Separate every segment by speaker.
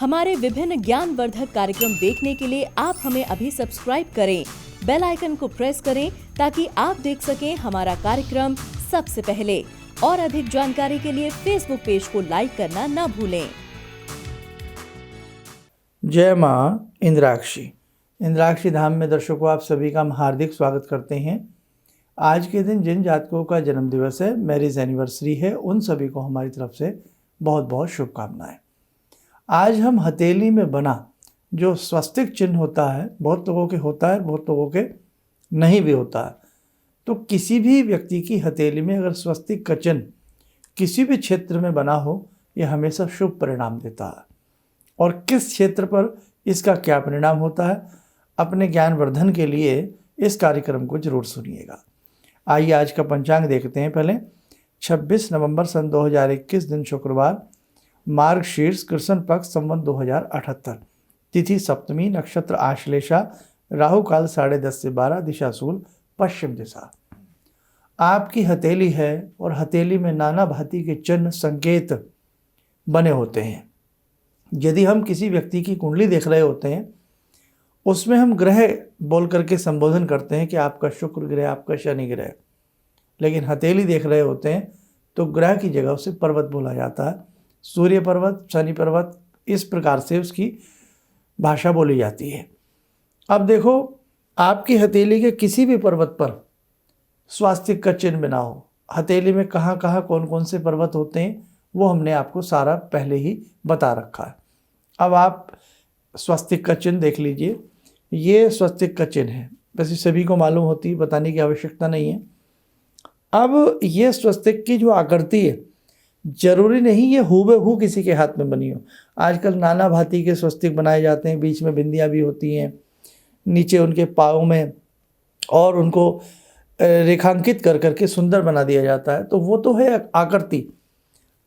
Speaker 1: हमारे विभिन्न ज्ञानवर्धक कार्यक्रम देखने के लिए आप हमें अभी सब्सक्राइब करें, बेल आइकन को प्रेस करें ताकि आप देख सकें हमारा कार्यक्रम सबसे पहले। और अधिक जानकारी के लिए फेसबुक पेज को लाइक करना न भूलें।
Speaker 2: जय माँ इंद्राक्षी धाम में दर्शकों आप सभी का हम हार्दिक स्वागत करते हैं। आज के दिन जिन जातकों का जन्म दिवस है, मैरिज एनिवर्सरी है, उन सभी को हमारी तरफ से बहुत बहुत शुभकामनाएं। आज हम हथेली में बना जो स्वस्तिक चिन्ह होता है, बहुत लोगों के होता है, बहुत लोगों के नहीं भी होता है। तो किसी भी व्यक्ति की हथेली में अगर स्वस्तिक का चिन्ह किसी भी क्षेत्र में बना हो, यह हमेशा शुभ परिणाम देता है। और किस क्षेत्र पर इसका क्या परिणाम होता है, अपने ज्ञानवर्धन के लिए इस कार्यक्रम को जरूर सुनिएगा। आइए आज का पंचांग देखते हैं। पहले 26 नवंबर सन 2021 दिन शुक्रवार, मार्गशीर्ष कृष्ण पक्ष संवत 2078, तिथि सप्तमी, नक्षत्र आश्लेषा, राहु काल 10:30 से 12, दिशा शूल पश्चिम दिशा। आपकी हथेली है और हथेली में नाना भांति के चिन्ह संकेत बने होते हैं। यदि हम किसी व्यक्ति की कुंडली देख रहे होते हैं, उसमें हम ग्रह बोल करके संबोधन करते हैं कि आपका शुक्र ग्रह, आपका शनि ग्रह। लेकिन हथेली देख रहे होते हैं तो ग्रह की जगह उसे पर्वत बोला जाता है। सूर्य पर्वत, शनि पर्वत, इस प्रकार से उसकी भाषा बोली जाती है। अब देखो, आपकी हथेली के किसी भी पर्वत पर स्वास्तिक का चिन्ह बना हो, हथेली में कहाँ कहाँ कौन कौन से पर्वत होते हैं वो हमने आपको सारा पहले ही बता रखा है। अब आप स्वस्तिक का चिन्ह देख लीजिए। ये स्वस्तिक का चिन्ह है, वैसे सभी को मालूम होती है, बताने की आवश्यकता नहीं है। अब ये स्वस्तिक की जो आकृति है, जरूरी नहीं ये हूबहू किसी के हाथ में बनी हो। आजकल नाना भांति के स्वस्तिक बनाए जाते हैं, बीच में बिंदियाँ भी होती हैं, नीचे उनके पाँव में, और उनको रेखांकित कर करके सुंदर बना दिया जाता है। तो वो तो है आकृति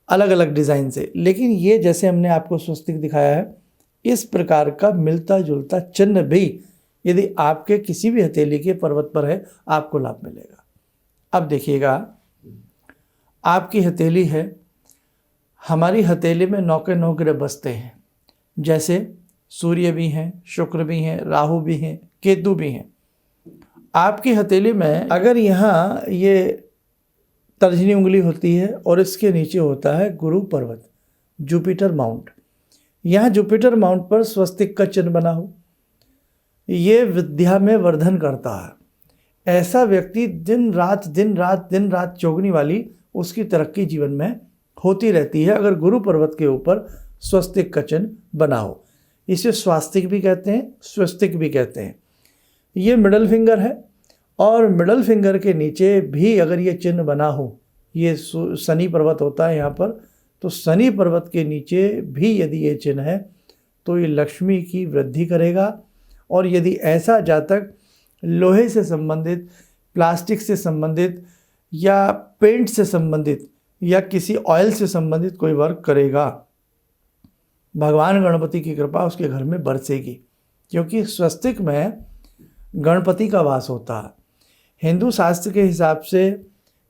Speaker 2: अलग अलग डिज़ाइन से, लेकिन ये जैसे हमने आपको स्वस्तिक दिखाया है, इस प्रकार का मिलता जुलता चिन्ह भी यदि आपके किसी भी हथेली के पर्वत पर है, आपको लाभ मिलेगा। अब देखिएगा, आपकी हथेली है, हमारी हथेली में 9 के 9 ग्रह बसते हैं। जैसे सूर्य भी हैं, शुक्र भी हैं, राहु भी हैं, केतु भी हैं। आपकी हथेली में अगर यहाँ ये तर्जनी उंगली होती है और इसके नीचे होता है गुरु पर्वत, जुपिटर माउंट, यहाँ जुपिटर माउंट पर स्वस्तिक का चिन्ह बना हो, ये विद्या में वर्धन करता है। ऐसा व्यक्ति दिन रात चौगनी वाली उसकी तरक्की जीवन में होती रहती है अगर गुरु पर्वत के ऊपर स्वस्तिक का चिन्ह बना हो। इसे स्वास्तिक भी कहते हैं, स्वस्तिक भी कहते हैं। ये मिडल फिंगर है, और मिडल फिंगर के नीचे भी अगर ये चिन्ह बना हो, ये शनि पर्वत होता है यहाँ पर, तो शनि पर्वत के नीचे भी यदि ये चिन्ह है तो ये लक्ष्मी की वृद्धि करेगा। और यदि ऐसा जातक लोहे से संबंधित, प्लास्टिक से संबंधित, या पेंट से संबंधित, या किसी ऑयल से संबंधित कोई वर्क करेगा, भगवान गणपति की कृपा उसके घर में बरसेगी, क्योंकि स्वस्तिक में गणपति का वास होता है। हिंदू शास्त्र के हिसाब से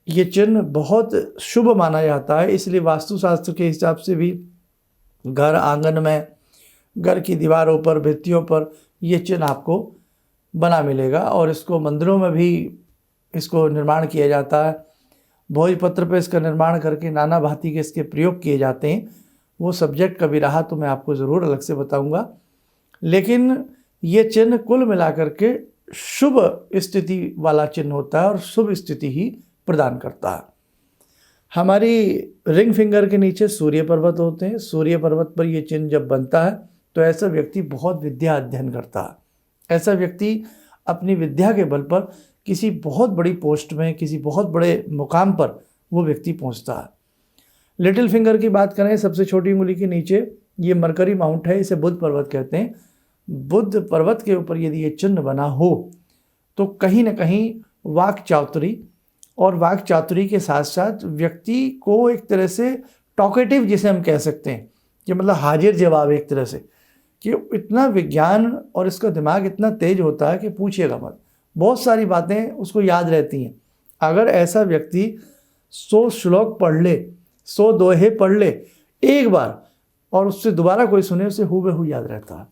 Speaker 2: ये चिन्ह बहुत शुभ माना जाता है, इसलिए वास्तुशास्त्र के हिसाब से भी घर आंगन में, घर की दीवारों पर, भित्तियों पर ये चिन्ह आपको बना मिलेगा। और इसको मंदिरों में भी इसको निर्माण किया जाता है। भोजपत्र पर इसका निर्माण करके नाना भांति के इसके प्रयोग किए जाते हैं। वो सब्जेक्ट कभी रहा तो मैं आपको ज़रूर अलग से बताऊंगा। लेकिन ये चिन्ह कुल मिलाकर के शुभ स्थिति वाला चिन्ह होता है और शुभ स्थिति ही प्रदान करता है। हमारी रिंग फिंगर के नीचे सूर्य पर्वत होते हैं। सूर्य पर्वत पर ये चिन्ह जब बनता है तो ऐसा व्यक्ति बहुत विद्या अध्ययन करता है। ऐसा व्यक्ति अपनी विद्या के बल पर किसी बहुत बड़ी पोस्ट में, किसी बहुत बड़े मुकाम पर वो व्यक्ति पहुंचता है। लिटिल फिंगर की बात करें, सबसे छोटी उंगली के नीचे, ये मरकरी माउंट है, इसे बुध पर्वत कहते हैं। बुध पर्वत के ऊपर यदि ये चिन्ह बना हो तो कहीं ना कहीं वाक चातुरी, और वाक चातुरी के साथ साथ व्यक्ति को एक तरह से टॉकेटिव जिसे हम कह सकते हैं, कि मतलब हाजिर जवाब एक तरह से, कि इतना विज्ञान और इसका दिमाग इतना तेज होता है कि पूछिएगा मत। बहुत सारी बातें उसको याद रहती हैं। अगर ऐसा व्यक्ति 100 श्लोक पढ़ ले, 100 दोहे पढ़ ले एक बार, और उससे दोबारा कोई सुने उसे हूबहू याद रहता है।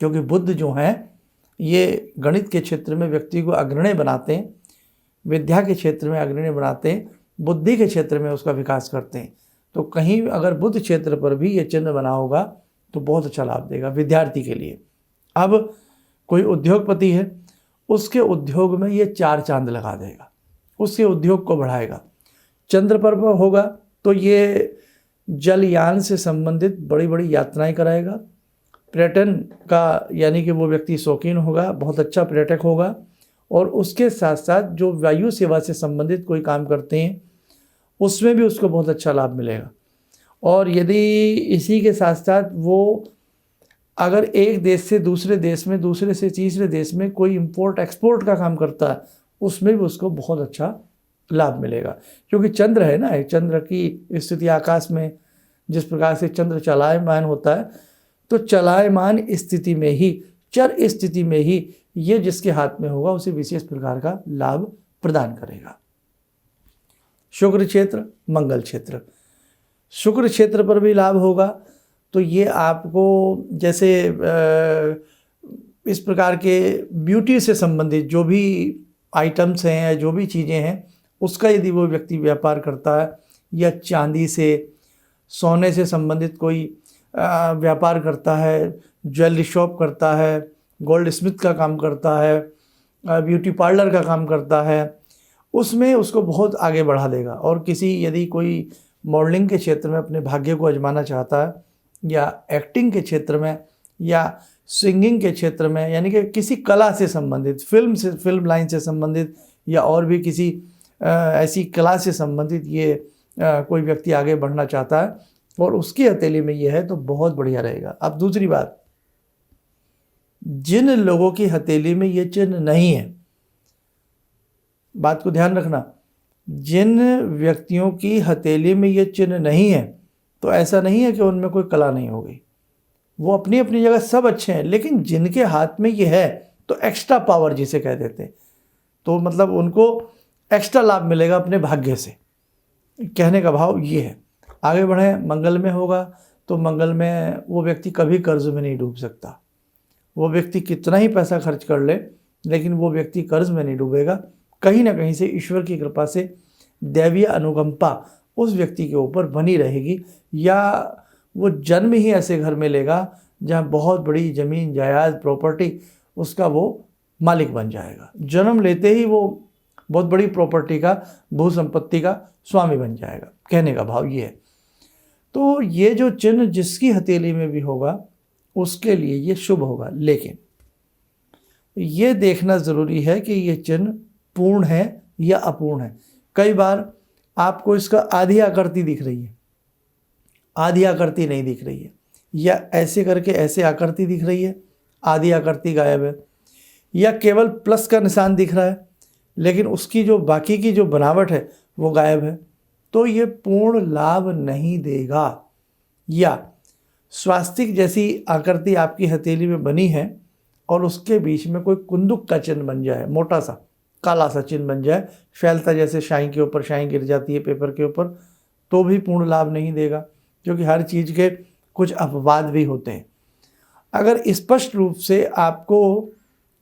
Speaker 2: क्योंकि बुध जो हैं ये गणित के क्षेत्र में व्यक्ति को अग्रणी बनाते हैं, विद्या के क्षेत्र में अग्रणी बनाते हैं, बुद्धि के क्षेत्र में उसका विकास करते हैं। तो कहीं अगर बुध क्षेत्र पर भी ये चिन्ह बना होगा तो बहुत अच्छा लाभ देगा विद्यार्थी के लिए। अब कोई उद्योगपति है, उसके उद्योग में ये 4 चांद लगा देगा, उसके उद्योग को बढ़ाएगा। चंद्र पर होगा तो ये जलयान से संबंधित बड़ी बड़ी यात्राएं कराएगा। पर्यटन का यानी कि वो व्यक्ति शौकीन होगा, बहुत अच्छा पर्यटक होगा। और उसके साथ साथ जो वायु सेवा से संबंधित कोई काम करते हैं उसमें भी उसको बहुत अच्छा लाभ मिलेगा। और यदि इसी के साथ साथ वो अगर एक देश से दूसरे देश में, दूसरे से तीसरे देश में कोई इंपोर्ट एक्सपोर्ट का काम करता है उसमें भी उसको बहुत अच्छा लाभ मिलेगा। क्योंकि चंद्र है ना, चंद्र की स्थिति आकाश में जिस प्रकार से चंद्र चलायमान होता है, तो चलायमान स्थिति में ही, चर स्थिति में ही ये जिसके हाथ में होगा उसे विशेष प्रकार का लाभ प्रदान करेगा। शुक्र क्षेत्र, मंगल क्षेत्र, शुक्र क्षेत्र पर भी लाभ होगा। तो ये आपको जैसे इस प्रकार के ब्यूटी से संबंधित जो भी आइटम्स हैं या जो भी चीज़ें हैं उसका यदि वो व्यक्ति व्यापार करता है, या चांदी से, सोने से संबंधित कोई व्यापार करता है, ज्वेलरी शॉप करता है, गोल्ड स्मिथ का काम करता है, ब्यूटी पार्लर का काम करता है, उसमें उसको बहुत आगे बढ़ा देगा। और किसी यदि कोई मॉडलिंग के क्षेत्र में अपने भाग्य को आजमाना चाहता है, या एक्टिंग के क्षेत्र में, या सिंगिंग के क्षेत्र में, यानी कि किसी कला से संबंधित, फिल्म लाइन से संबंधित, या और भी किसी ऐसी कला से संबंधित ये कोई व्यक्ति आगे बढ़ना चाहता है और उसकी हथेली में ये है तो बहुत बढ़िया रहेगा। अब दूसरी बात, जिन लोगों की हथेली में ये चिन्ह नहीं है, बात को ध्यान रखना, जिन व्यक्तियों की हथेली में ये चिन्ह नहीं है तो ऐसा नहीं है कि उनमें कोई कला नहीं होगी, वो अपनी अपनी जगह सब अच्छे हैं। लेकिन जिनके हाथ में ये है तो एक्स्ट्रा पावर जिसे कह देते हैं, तो मतलब उनको एक्स्ट्रा लाभ मिलेगा अपने भाग्य से, कहने का भाव ये है। आगे बढ़ें, मंगल में होगा तो मंगल में वो व्यक्ति कभी कर्ज में नहीं डूब सकता। वो व्यक्ति कितना ही पैसा खर्च कर ले लेकिन वो व्यक्ति कर्ज में नहीं डूबेगा। कहीं ना कहीं से ईश्वर की कृपा से दैवीय अनुकंपा उस व्यक्ति के ऊपर बनी रहेगी, या वो जन्म ही ऐसे घर में लेगा जहाँ बहुत बड़ी ज़मीन जायदाद प्रॉपर्टी उसका वो मालिक बन जाएगा। जन्म लेते ही वो बहुत बड़ी प्रॉपर्टी का, भू संपत्ति का स्वामी बन जाएगा, कहने का भाव ये है। तो ये जो चिन्ह जिसकी हथेली में भी होगा उसके लिए ये शुभ होगा। लेकिन ये देखना ज़रूरी है कि ये चिन्ह पूर्ण है या अपूर्ण है। कई बार आपको इसका आधी आकृति दिख रही है, आधी आकृति नहीं दिख रही है, या ऐसे करके ऐसे आकृति दिख रही है, आधी आकृति गायब है, या केवल प्लस का निशान दिख रहा है लेकिन उसकी जो बाकी की जो बनावट है वो गायब है, तो ये पूर्ण लाभ नहीं देगा। या स्वास्तिक जैसी आकृति आपकी हथेली में बनी है और उसके बीच में कोई कुंदुक का चिन्ह बन जाए, मोटा सा काला सा चिन्ह बन जाए, फैलता जैसे शाई के ऊपर शाई गिर जाती है पेपर के ऊपर, तो भी पूर्ण लाभ नहीं देगा, क्योंकि हर चीज़ के कुछ अपवाद भी होते हैं। अगर स्पष्ट रूप से आपको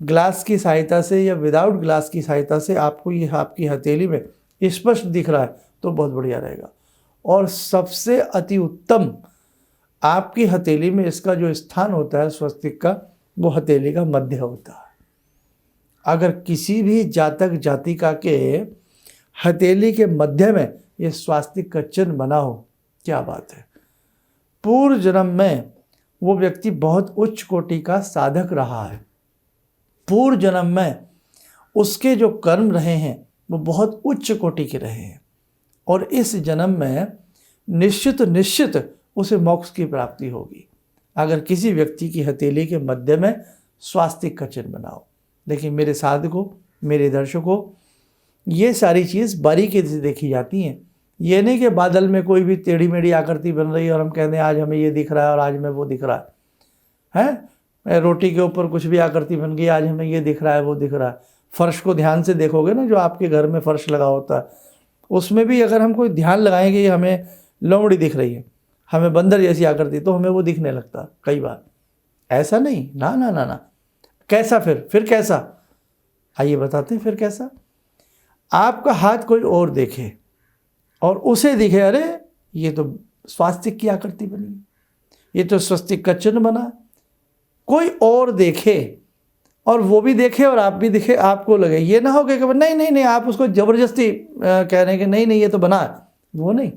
Speaker 2: ग्लास की सहायता से या विदाउट ग्लास की सहायता से आपको ये आपकी हथेली में स्पष्ट दिख रहा है तो बहुत बढ़िया रहेगा। और सबसे अति उत्तम आपकी हथेली में इसका जो स्थान होता है स्वस्तिक का, वो हथेली का मध्य होता है। अगर किसी भी जातक जातिका के हथेली के मध्य में ये स्वास्तिक का चिन्ह बना हो, क्या बात है। पूर्व जन्म में वो व्यक्ति बहुत उच्च कोटि का साधक रहा है, पूर्व जन्म में उसके जो कर्म रहे हैं वो बहुत उच्च कोटि के रहे हैं, और इस जन्म में निश्चित उसे मोक्ष की प्राप्ति होगी अगर किसी व्यक्ति की हथेली के मध्य में स्वास्तिक का चिन्ह बनाओ। लेकिन मेरे साधकों, मेरे दर्शकों, ये सारी चीज़ बारीकी से देखी जाती हैं। ये नहीं कि बादल में कोई भी टेढ़ी मेढ़ी आकृति बन रही है और हम कहते हैं आज हमें ये दिख रहा है और आज हमें वो दिख रहा है। रोटी के ऊपर कुछ भी आकृति बन गई, आज हमें ये दिख रहा है वो दिख रहा है। फर्श को ध्यान से देखोगे ना, जो आपके घर में फर्श लगा होता है उसमें भी अगर हम कोई ध्यान लगाएंगे, हमें लोमड़ी दिख रही है, हमें बंदर जैसी आकृति, तो हमें वो दिखने लगता कई बार। ऐसा नहीं, ना ना ना ना। कैसा? फिर कैसा? आइए बताते हैं फिर कैसा। आपका हाथ कोई और देखे और उसे दिखे, अरे ये तो स्वास्तिक की आकृति बनी, ये तो स्वस्तिक का चिन्ह बना। कोई और देखे और वो भी देखे और आप भी दिखे, आपको लगे, ये ना हो कि नहीं नहीं नहीं आप उसको जबरदस्ती कह रहे हैं कि नहीं नहीं ये तो बना है, वो नहीं।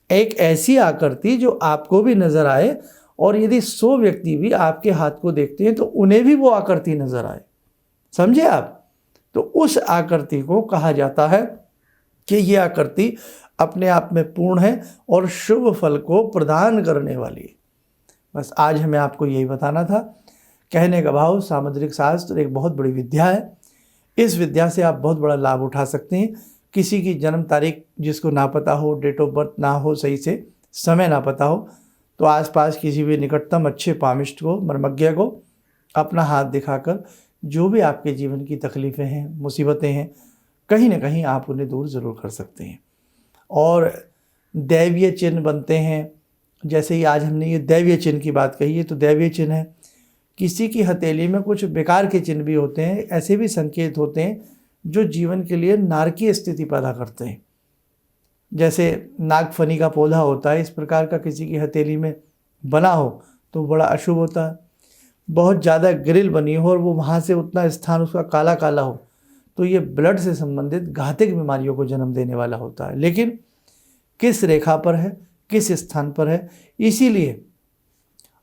Speaker 2: एक ऐसी आकृति जो आपको भी नजर आए, और यदि 100 व्यक्ति भी आपके हाथ को देखते हैं तो उन्हें भी वो आकृति नजर आए, समझे आप? तो उस आकृति को कहा जाता है कि ये आकृति अपने आप में पूर्ण है और शुभ फल को प्रदान करने वाली है। बस आज हमें आपको यही बताना था। कहने का भाव, सामुद्रिक शास्त्र एक बहुत बड़ी विद्या है। इस विद्या से आप बहुत बड़ा लाभ उठा सकते हैं। किसी की जन्म तारीख जिसको ना पता हो, डेट ऑफ बर्थ ना हो, सही से समय ना पता हो, तो आसपास किसी भी निकटतम अच्छे पामिस्ट को, मर्मज्ञ को अपना हाथ दिखाकर जो भी आपके जीवन की तकलीफ़ें हैं, मुसीबतें हैं, कहीं ना कहीं आप उन्हें दूर ज़रूर कर सकते हैं। और दैवीय चिन्ह बनते हैं, जैसे ही आज हमने ये दैवीय चिन्ह की बात कही है, तो दैवीय चिन्ह है किसी की हथेली में कुछ बेकार के चिन्ह भी होते हैं, ऐसे भी संकेत होते हैं जो जीवन के लिए नारकीय स्थिति पैदा करते हैं। जैसे नागफनी का पौधा होता है, इस प्रकार का किसी की हथेली में बना हो तो बड़ा अशुभ होता है। बहुत ज़्यादा ग्रिल बनी हो और वो वहाँ से उतना स्थान उसका काला काला हो, तो ये ब्लड से संबंधित घातक बीमारियों को जन्म देने वाला होता है। लेकिन किस रेखा पर है, किस स्थान पर है, इसीलिए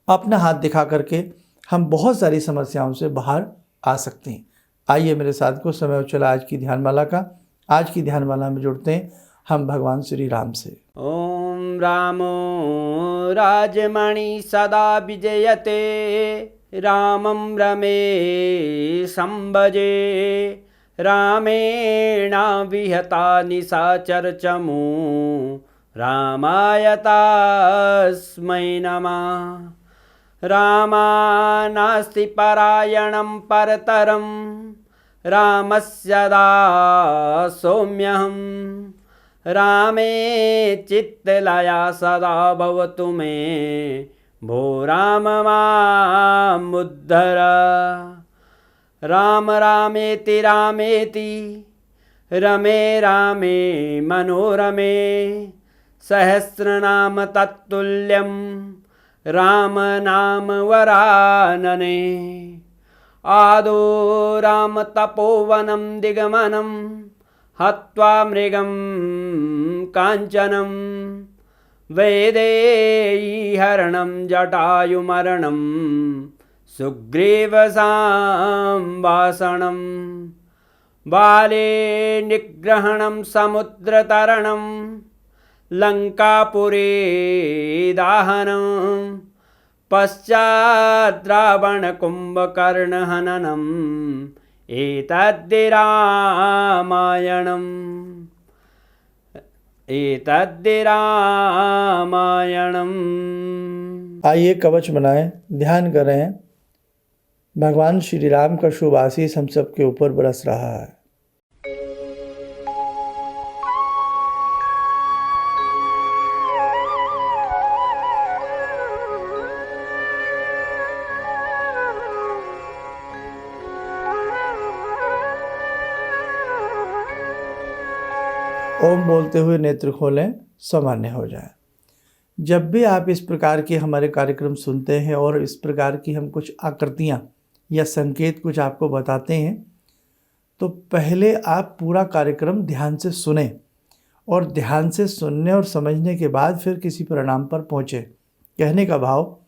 Speaker 2: अपना हाथ दिखा करके हम बहुत सारी समस्याओं से बाहर आ सकते हैं। आइए मेरे साथ को समय हो चला आज की ध्यानमाला का। आज की ध्यानमाला में जुड़ते हैं हम भगवान श्री राम से।
Speaker 3: ओम रामो राजमणि सदा विजयते, रामं रमे संभजे, रामेण विहता निशाचर चमू, रामाय तस्मै नमः। रामानास्ति परायणं परतरं, रामस्य दासोऽम्यहम्। रामे चित्तलया सदा भवतु मे, भो राम मामुद्धर। राम रामेति रामेति, रमे रामे मनोरमे, सहस्रनाम तत्तुल्यं, राम नाम वरानने। आदो राम तपोवनं दिगमनं, हत्वा मृगं काञ्चनं, वैदेहीहरणं जटायुमरणं, सुग्रीवसंवासनं। बाले निग्रहणं समुद्रतरणं, लङ्कापुरे दाहनं, पश्चात् रावणकुम्भकर्णहननं, एतद्धि रामायणम्।
Speaker 2: आइए कवच बनाएं, ध्यान करें। भगवान श्री राम का शुभ आशीष हम सब के ऊपर बरस रहा है। ओम बोलते हुए नेत्र खोलें, सामान्य हो जाए। जब भी आप इस प्रकार के हमारे कार्यक्रम सुनते हैं और इस प्रकार की हम कुछ आकृतियाँ या संकेत कुछ आपको बताते हैं, तो पहले आप पूरा कार्यक्रम ध्यान से सुने और ध्यान से सुनने और समझने के बाद फिर किसी परिणाम पर पहुँचे। कहने का भाव,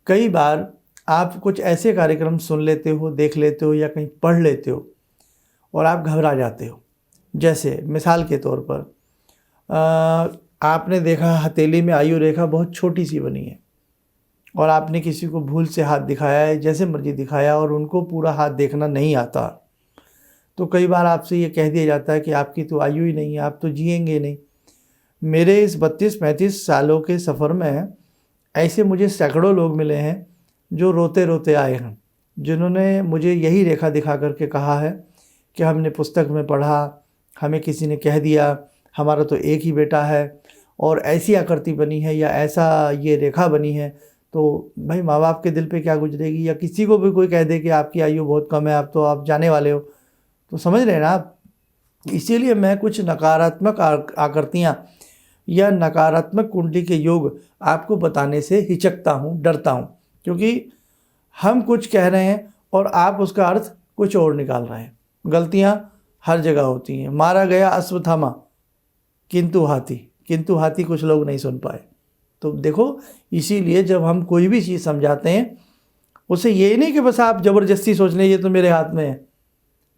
Speaker 2: कई बार आप कुछ ऐसे कार्यक्रम सुन लेते हो, देख लेते हो या कहीं पढ़ लेते हो और आप घबरा जाते हो। जैसे मिसाल के तौर पर आपने देखा हथेली में आयु रेखा बहुत छोटी सी बनी है और आपने किसी को भूल से हाथ दिखाया है, जैसे मर्जी दिखाया, और उनको पूरा हाथ देखना नहीं आता, तो कई बार आपसे ये कह दिया जाता है कि आपकी तो आयु ही नहीं है, आप तो जिएंगे नहीं। मेरे इस 32-35 सालों के सफ़र में ऐसे मुझे सैकड़ों लोग मिले हैं जो रोते रोते आए हैं, जिन्होंने मुझे यही रेखा दिखा करके कहा है कि हमने पुस्तक में पढ़ा, हमें किसी ने कह दिया, हमारा तो एक ही बेटा है और ऐसी आकृति बनी है या ऐसा ये रेखा बनी है, तो भाई माँ बाप के दिल पे क्या गुजरेगी। या किसी को भी कोई कह दे कि आपकी आयु बहुत कम है, आप तो आप जाने वाले हो, तो समझ रहे हैं ना आप। इसीलिए मैं कुछ नकारात्मक आकृतियाँ या नकारात्मक कुंडली के योग आपको बताने से हिचकता हूँ, डरता हूँ, क्योंकि हम कुछ कह रहे हैं और आप उसका अर्थ कुछ और निकाल रहे हैं। गलतियाँ हर जगह होती हैं। मारा गया अश्वत्थामा किंतु हाथी कुछ लोग नहीं सुन पाए। तो देखो, इसीलिए जब हम कोई भी चीज़ समझाते हैं उसे ये नहीं कि बस आप ज़बरदस्ती सोच लें ये तो मेरे हाथ में है,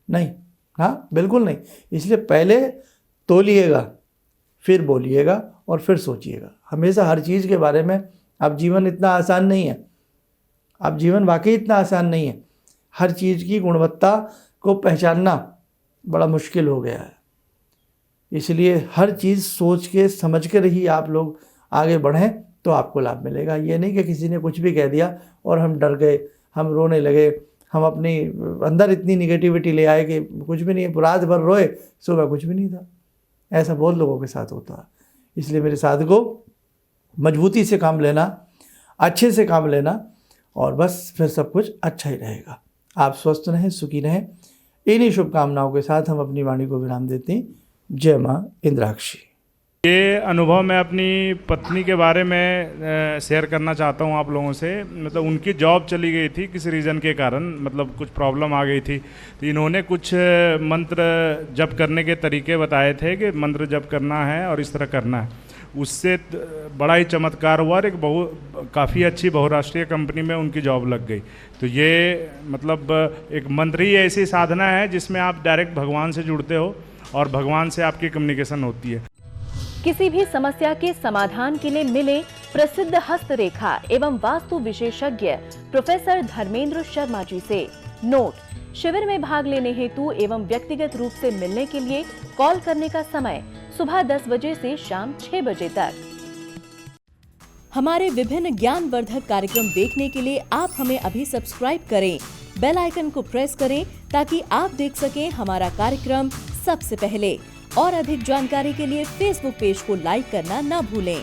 Speaker 2: नहीं, हाँ बिल्कुल नहीं। इसलिए पहले तोलिएगा, फिर बोलिएगा और फिर सोचिएगा हमेशा हर चीज़ के बारे में। अब जीवन इतना आसान नहीं है, अब जीवन वाकई इतना आसान नहीं है। हर चीज़ की गुणवत्ता को पहचानना बड़ा मुश्किल हो गया है। इसलिए हर चीज़ सोच के समझ कर ही आप लोग आगे बढ़ें तो आपको लाभ मिलेगा। ये नहीं कि किसी ने कुछ भी कह दिया और हम डर गए, हम रोने लगे, हम अपनी अंदर इतनी निगेटिविटी ले आए कि कुछ भी नहीं, रात भर रोए, सुबह कुछ भी नहीं था। ऐसा बहुत लोगों के साथ होता है। इसलिए मेरे साथियों, मजबूती से काम लेना, अच्छे से काम लेना, और बस फिर सब कुछ अच्छा ही रहेगा। आप स्वस्थ रहें, सुखी रहें। इन्हीं शुभकामनाओं के साथ हम अपनी वाणी को विराम देते हैं। जय माँ इंद्राक्षी।
Speaker 4: ये अनुभव मैं अपनी पत्नी के बारे में शेयर करना चाहता हूँ आप लोगों से। मतलब उनकी जॉब चली गई थी किसी रीज़न के कारण, मतलब कुछ प्रॉब्लम आ गई थी, तो इन्होंने कुछ मंत्र जप करने के तरीके बताए थे कि मंत्र जप करना है और इस तरह करना है। उससे बड़ा ही चमत्कार हुआ और एक काफ़ी अच्छी बहुराष्ट्रीय कंपनी में उनकी जॉब लग गई। तो ये मतलब एक मंत्र ही ऐसी साधना है जिसमें आप डायरेक्ट भगवान से जुड़ते हो और भगवान से आपकी कम्युनिकेशन होती है।
Speaker 1: किसी भी समस्या के समाधान के लिए मिले प्रसिद्ध हस्तरेखा एवं वास्तु विशेषज्ञ प्रोफेसर धर्मेंद्र शर्मा जी से। नोट: शिविर में भाग लेने हेतु एवं व्यक्तिगत रूप से मिलने के लिए कॉल करने का समय सुबह 10 बजे से शाम 6 बजे तक। हमारे विभिन्न ज्ञानवर्धक कार्यक्रम देखने के लिए आप हमें अभी सब्सक्राइब करें, बेल आइकन को प्रेस करें ताकि आप देख सकें हमारा कार्यक्रम सबसे पहले। और अधिक जानकारी के लिए फेसबुक पेज को लाइक करना न भूलें।